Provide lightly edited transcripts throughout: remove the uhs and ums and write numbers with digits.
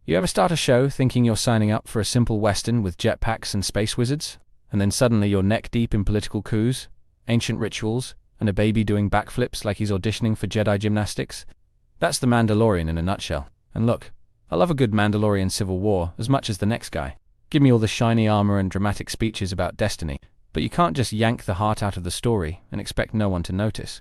You ever start a show thinking you're signing up for a simple western with jetpacks and space wizards, and then suddenly you're neck deep in political coups, ancient rituals, and a baby doing backflips like he's auditioning for Jedi gymnastics? That's the Mandalorian in a nutshell. And look, I love a good Mandalorian civil war as much as the next guy. Give me all the shiny armor and dramatic speeches about destiny, but you can't just yank the heart out of the story and expect no one to notice.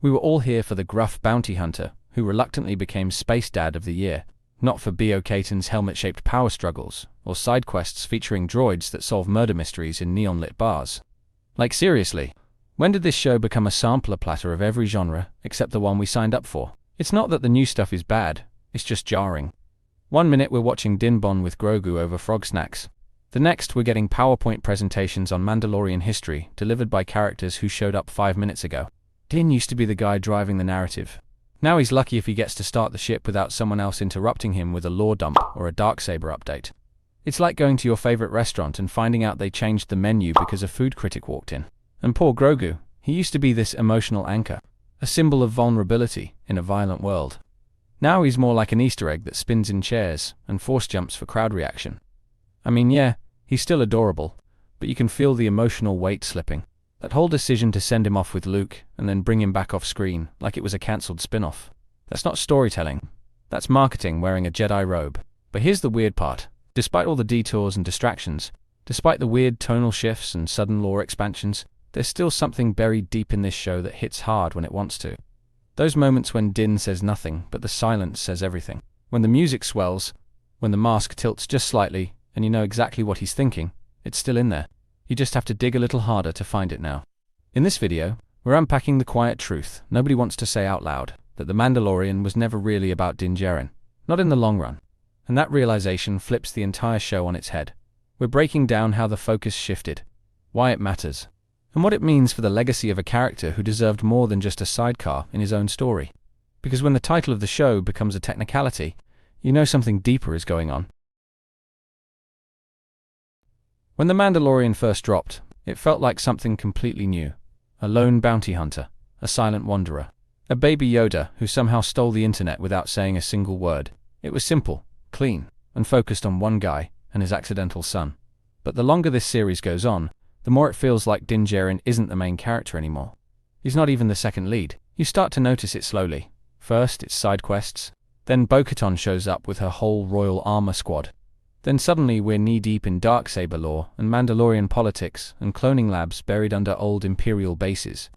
We were all here for the gruff bounty hunter who reluctantly became Space Dad of the Year, not for B.O. Katan's helmet-shaped power struggles, or side quests featuring droids that solve murder mysteries in neon-lit bars. Like seriously, when did this show become a sampler platter of every genre except the one we signed up for? It's not that the new stuff is bad, it's just jarring. One minute we're watching Din bond with Grogu over frog snacks. The next we're getting PowerPoint presentations on Mandalorian history delivered by characters who showed up 5 minutes ago. Din used to be the guy driving the narrative. Now he's lucky if he gets to start the ship without someone else interrupting him with a lore dump or a Darksaber update. It's like going to your favorite restaurant and finding out they changed the menu because a food critic walked in. And poor Grogu, he used to be this emotional anchor, a symbol of vulnerability in a violent world. Now he's more like an Easter egg that spins in chairs and force jumps for crowd reaction. I mean, yeah, he's still adorable, but you can feel the emotional weight slipping. That whole decision to send him off with Luke and then bring him back off screen like it was a cancelled spin-off. That's not storytelling. That's marketing wearing a Jedi robe. But here's the weird part. Despite all the detours and distractions, despite the weird tonal shifts and sudden lore expansions, there's still something buried deep in this show that hits hard when it wants to. Those moments when Din says nothing, but the silence says everything. When the music swells, when the mask tilts just slightly, and you know exactly what he's thinking, it's still in there. You just have to dig a little harder to find it now. In this video, we're unpacking the quiet truth nobody wants to say out loud, that The Mandalorian was never really about Dinn Jarrin, not in the long run. And that realization flips the entire show on its head. We're breaking down how the focus shifted, why it matters, and what it means for the legacy of a character who deserved more than just a sidecar in his own story. Because when the title of the show becomes a technicality, you know something deeper is going on. When The Mandalorian first dropped, it felt like something completely new. A lone bounty hunter, a silent wanderer, a baby Yoda who somehow stole the internet without saying a single word. It was simple, clean, and focused on one guy and his accidental son. But the longer this series goes on, the more it feels like Dinn Jarrin isn't the main character anymore. He's not even the second lead. You start to notice it slowly. First, it's side quests. Then Bo-Katan shows up with her whole Royal Armor squad. Then suddenly we're knee-deep in Darksaber lore and Mandalorian politics and cloning labs buried under old Imperial bases.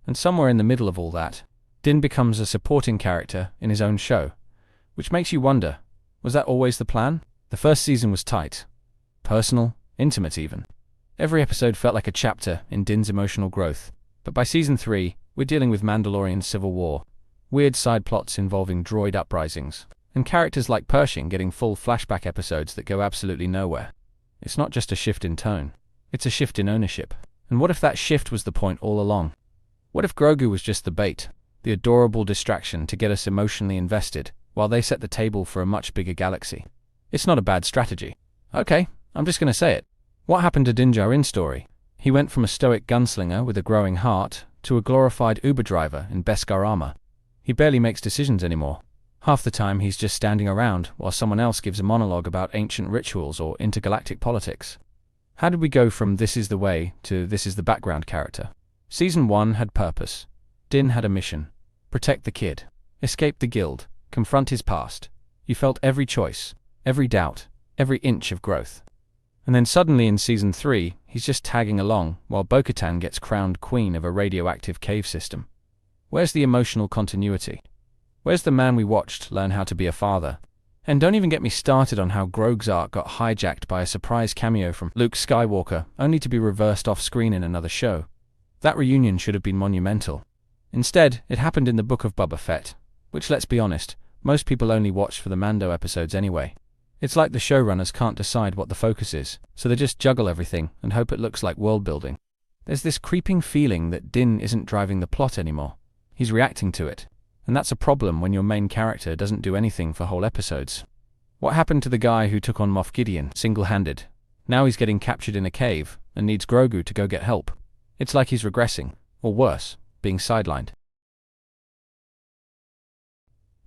And somewhere in the middle of all that, Din becomes a supporting character in his own show. Which makes you wonder, was that always the plan? The first season was tight. Personal, intimate even. Every episode felt like a chapter in Din's emotional growth. But by season 3, we're dealing with Mandalorian civil war, weird side plots involving droid uprisings, and characters like Pershing getting full flashback episodes that go absolutely nowhere. It's not just a shift in tone, it's a shift in ownership. And what if that shift was the point all along? What if Grogu was just the bait, the adorable distraction to get us emotionally invested, while they set the table for a much bigger galaxy? It's not a bad strategy. Okay, I'm just gonna say it. What happened to Dinn Jarrin's story? He went from a stoic gunslinger with a growing heart to a glorified Uber driver in Beskar armor. He barely makes decisions anymore. Half the time he's just standing around while someone else gives a monologue about ancient rituals or intergalactic politics. How did we go from this is the way to this is the background character? Season 1 had purpose. Din had a mission. Protect the kid. Escape the guild. Confront his past. You felt every choice, every doubt, every inch of growth. And then suddenly in Season 3, he's just tagging along while Bo-Katan gets crowned queen of a radioactive cave system. Where's the emotional continuity? Where's the man we watched learn how to be a father? And don't even get me started on how Grogu's arc got hijacked by a surprise cameo from Luke Skywalker, only to be reversed off-screen in another show. That reunion should have been monumental. Instead, it happened in the Book of Boba Fett, which, let's be honest, most people only watch for the Mando episodes anyway. It's like the showrunners can't decide what the focus is, so they just juggle everything and hope it looks like world-building. There's this creeping feeling that Din isn't driving the plot anymore. He's reacting to it. And that's a problem when your main character doesn't do anything for whole episodes. What happened to the guy who took on Moff Gideon single-handed? Now he's getting captured in a cave and needs Grogu to go get help. It's like he's regressing, or worse, being sidelined.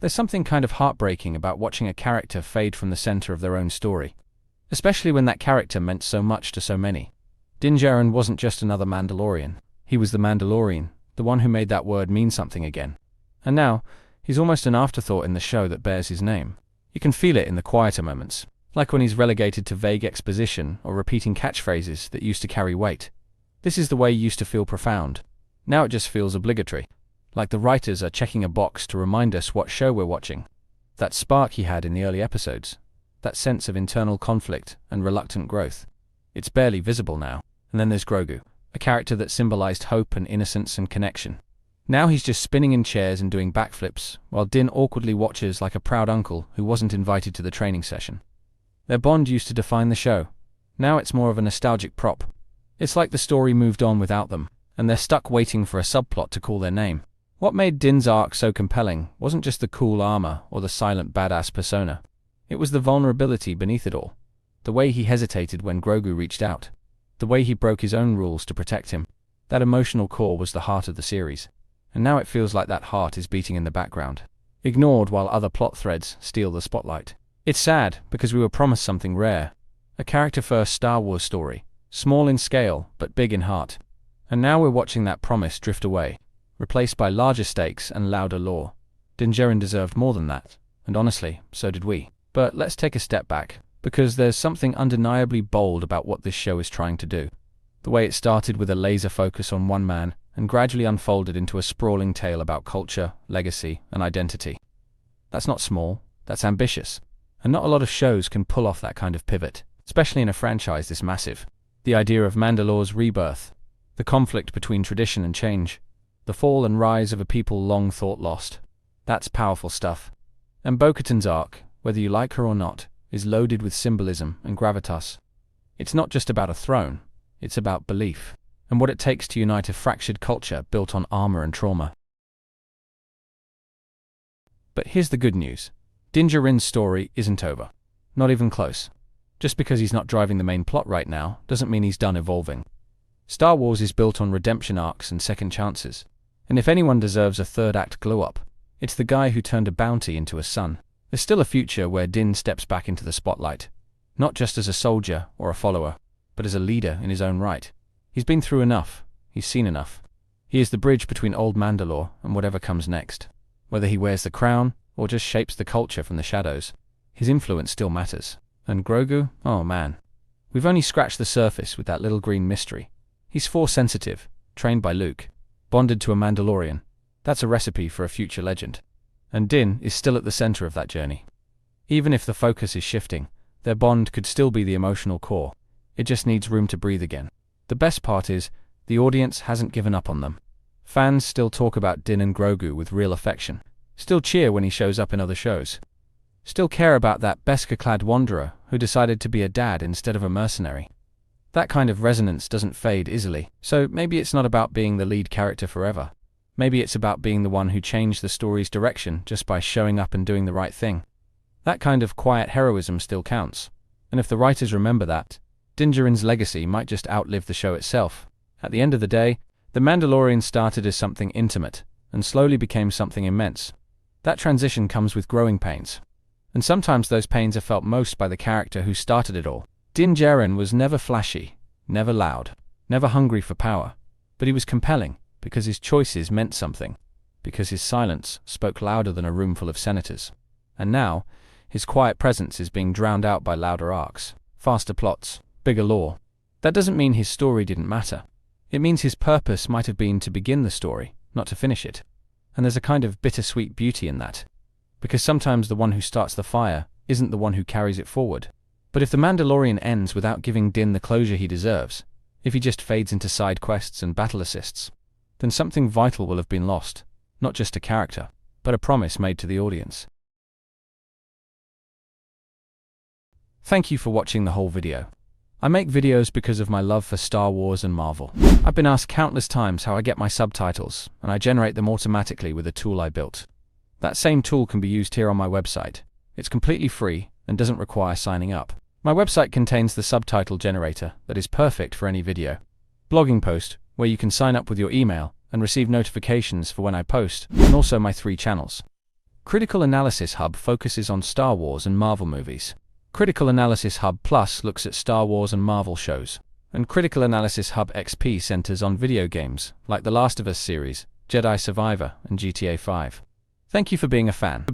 There's something kind of heartbreaking about watching a character fade from the center of their own story, especially when that character meant so much to so many. Dinn Jarrin wasn't just another Mandalorian. He was the Mandalorian, the one who made that word mean something again. And now, he's almost an afterthought in the show that bears his name. You can feel it in the quieter moments, like when he's relegated to vague exposition or repeating catchphrases that used to carry weight. This is the way he used to feel profound. Now it just feels obligatory, like the writers are checking a box to remind us what show we're watching. That spark he had in the early episodes, that sense of internal conflict and reluctant growth, it's barely visible now. And then there's Grogu, a character that symbolized hope and innocence and connection. Now he's just spinning in chairs and doing backflips, while Dinn awkwardly watches like a proud uncle who wasn't invited to the training session. Their bond used to define the show. Now it's more of a nostalgic prop. It's like the story moved on without them, and they're stuck waiting for a subplot to call their name. What made Dinn's arc so compelling wasn't just the cool armor or the silent badass persona. It was the vulnerability beneath it all. The way he hesitated when Grogu reached out. The way he broke his own rules to protect him. That emotional core was the heart of the series. And now it feels like that heart is beating in the background, ignored while other plot threads steal the spotlight. It's sad, because we were promised something rare. A character-first Star Wars story, small in scale, but big in heart. And now we're watching that promise drift away, replaced by larger stakes and louder lore. Dinn Jarrin deserved more than that, and honestly, so did we. But let's take a step back, because there's something undeniably bold about what this show is trying to do. The way it started with a laser focus on one man, and gradually unfolded into a sprawling tale about culture, legacy, and identity. That's not small, that's ambitious. And not a lot of shows can pull off that kind of pivot, especially in a franchise this massive. The idea of Mandalore's rebirth, the conflict between tradition and change, the fall and rise of a people long thought lost. That's powerful stuff. And Bo-Katan's arc, whether you like her or not, is loaded with symbolism and gravitas. It's not just about a throne, it's about belief, and what it takes to unite a fractured culture built on armor and trauma. But here's the good news. Dinn Djarin's story isn't over. Not even close. Just because he's not driving the main plot right now doesn't mean he's done evolving. Star Wars is built on redemption arcs and second chances. And if anyone deserves a third-act glow-up, it's the guy who turned a bounty into a son. There's still a future where Dinn steps back into the spotlight, not just as a soldier or a follower, but as a leader in his own right. He's been through enough. He's seen enough. He is the bridge between old Mandalore and whatever comes next. Whether he wears the crown or just shapes the culture from the shadows, his influence still matters. And Grogu? Oh man. We've only scratched the surface with that little green mystery. He's Force-sensitive, trained by Luke, bonded to a Mandalorian. That's a recipe for a future legend. And Dinn is still at the center of that journey. Even if the focus is shifting, their bond could still be the emotional core. It just needs room to breathe again. The best part is, the audience hasn't given up on them. Fans still talk about Dinn and Grogu with real affection. Still cheer when he shows up in other shows. Still care about that Beskar-clad wanderer who decided to be a dad instead of a mercenary. That kind of resonance doesn't fade easily, so maybe it's not about being the lead character forever. Maybe it's about being the one who changed the story's direction just by showing up and doing the right thing. That kind of quiet heroism still counts. And if the writers remember that, Dinn Djarin's legacy might just outlive the show itself. At the end of the day, The Mandalorian started as something intimate, and slowly became something immense. That transition comes with growing pains. And sometimes those pains are felt most by the character who started it all. Dinn Jarrin was never flashy, never loud, never hungry for power. But he was compelling, because his choices meant something. Because his silence spoke louder than a room full of senators. And now, his quiet presence is being drowned out by louder arcs, faster plots, bigger lore. That doesn't mean his story didn't matter. It means his purpose might have been to begin the story, not to finish it. And there's a kind of bittersweet beauty in that. Because sometimes the one who starts the fire isn't the one who carries it forward. But if The Mandalorian ends without giving Dinn the closure he deserves, if he just fades into side quests and battle assists, then something vital will have been lost. Not just a character, but a promise made to the audience. Thank you for watching the whole video. I make videos because of my love for Star Wars and Marvel. I've been asked countless times how I get my subtitles, and I generate them automatically with a tool I built. That same tool can be used here on my website. It's completely free and doesn't require signing up. My website contains the subtitle generator that is perfect for any video. Blogging post, where you can sign up with your email and receive notifications for when I post, and also my 3 channels. Critical Analysis Hub focuses on Star Wars and Marvel movies. Critical Analysis Hub Plus looks at Star Wars and Marvel shows. And Critical Analysis Hub XP centers on video games, like The Last of Us series, Jedi Survivor, and GTA 5. Thank you for being a fan.